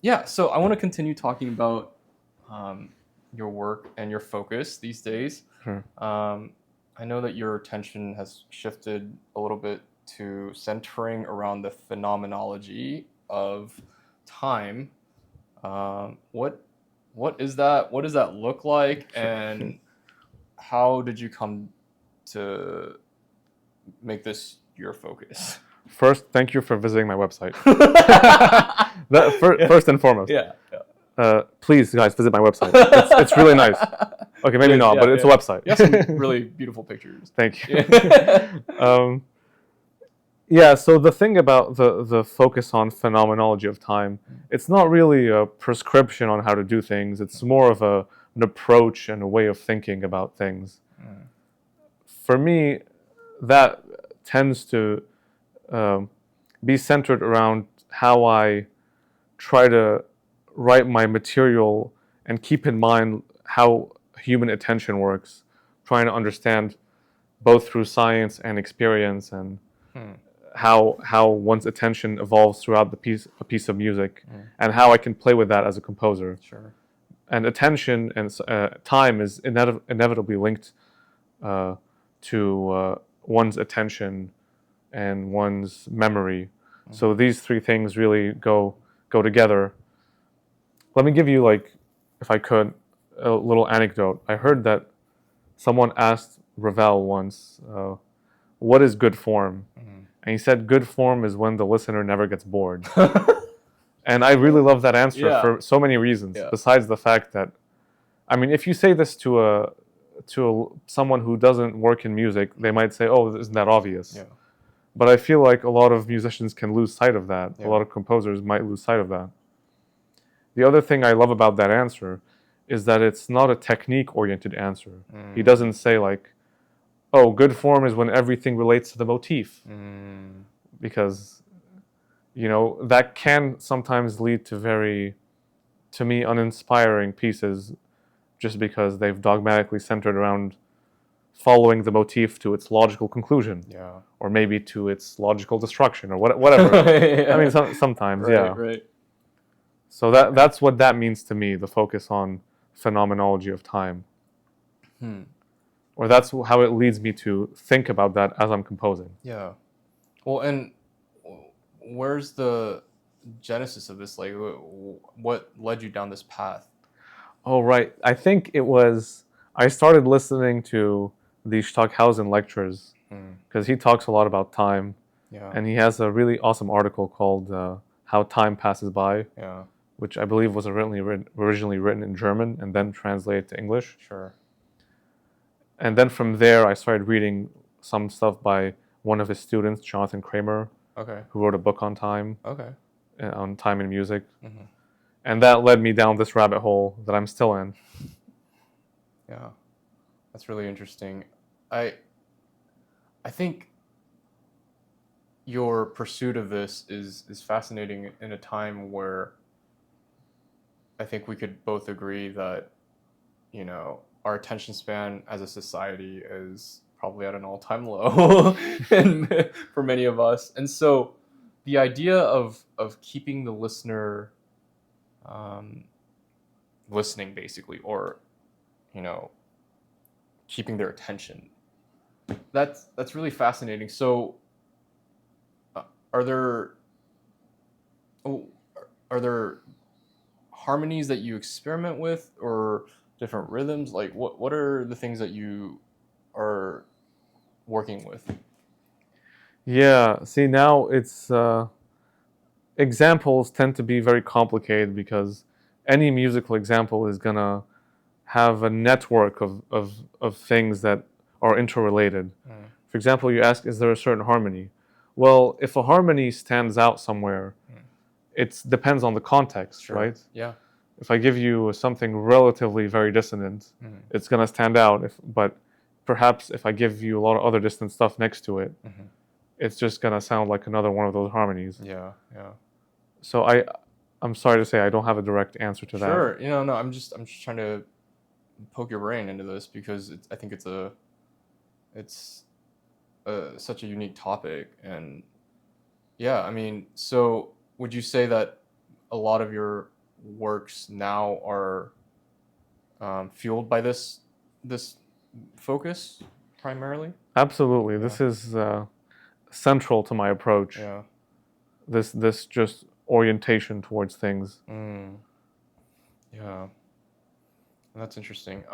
yeah, so I want to continue talking about um, your work and your focus these days. Sure. Um, I know that your attention has shifted a little bit to centering around the phenomenology of time. What is that? What does that look like? Sure. And how did you come to make this your focus? First, thank you for visiting my website. Yeah, First and foremost, yeah, please, guys, visit my website. It's really nice. yeah. Okay, It maybe is, not, yeah, but it's a yeah. You have some website. really beautiful pictures. Thank you. Yeah. um, yeah. So the thing about the focus on phenomenology of time, it's not really a prescription on how to do things. It's more of an approach and a way of thinking about things. Mm, For me, that tends to um, be centered around how I try to write my material and keep in mind how human attention works, trying to understand both through science and experience and mm, how one's attention evolves throughout a piece of music mm. and how I can play with that as a composer. Sure. And attention and time is inevitably linked uh, to one's attention and one's memory. Mm. So these three things really go together. Let me give you, like, if I could, a little anecdote. I heard that someone asked Ravel once, "What is good form?" Mm. And he said, "Good form is when the listener never gets bored." And I really love that answer Yeah, for so many reasons. yeah, Besides the fact that, I mean, if you say this to someone who doesn't work in music, they might say, "Oh, isn't that obvious?" yeah, But I feel like a lot of musicians can lose sight of that. A yeah. lot of composers might lose sight of that. The other thing I love about that answer is that it's not a technique oriented answer. He Mm, doesn't say, like, "Oh, good form is when everything relates to the motif," mm, because, that can sometimes lead to very, to me, uninspiring pieces just because they've dogmatically centered around following the motif to its logical conclusion yeah. or maybe to its logical destruction or whatever. I mean, Yeah. sometimes, Right, yeah. right. So that's what that means to me, the focus on phenomenology of time. Hmm. Or that's how it leads me to think about that as I'm composing. Yeah. Well, and where's the genesis of this? Like, what led you down this path? Oh, right. I think I started listening to the Stockhausen lectures Hmm. because he talks a lot about time. Yeah, And he has a really awesome article called How Time Passes By, yeah, which I believe was originally written in German and then translated to English. sure. And then from there, I started reading some stuff by one of his students, Jonathan Kramer, Okay, who wrote a book okay. on time in music. Hmm. And that led me down this rabbit hole that I'm still in. Yeah, that's really interesting. I I think your pursuit of this is fascinating in a time where I think we could both agree that our attention span as a society is probably at an all-time low and for many of us. And so the idea of keeping the listener um, listening basically, or you know keeping their attention, that's really fascinating. So uh, are there oh, are there harmonies that you experiment with, or different rhythms? Like, what are the things that you are working with? Yeah, see, now it's examples tend to be very complicated because any musical example is gonna have a network of things that are interrelated. Mm, For example, you ask, is there a certain harmony? Well, if a harmony stands out somewhere, mm. it depends on the context, Sure. right? Yeah. If I give you something relatively very dissonant, Mm-hmm. it's gonna stand out. But perhaps if I give you a lot of other distant stuff next to it, Mm-hmm. it's just gonna sound like another one of those harmonies. Yeah. Yeah. So I'm sorry to say I don't have a direct answer to that. Sure. No. I'm just trying to poke your brain into this because I think it's such a unique topic, and yeah. I mean, so would you say that a lot of your works now are fueled by this focus primarily. Absolutely. Yeah. This is central to my approach. Yeah. This just orientation towards things. Yeah. That's interesting.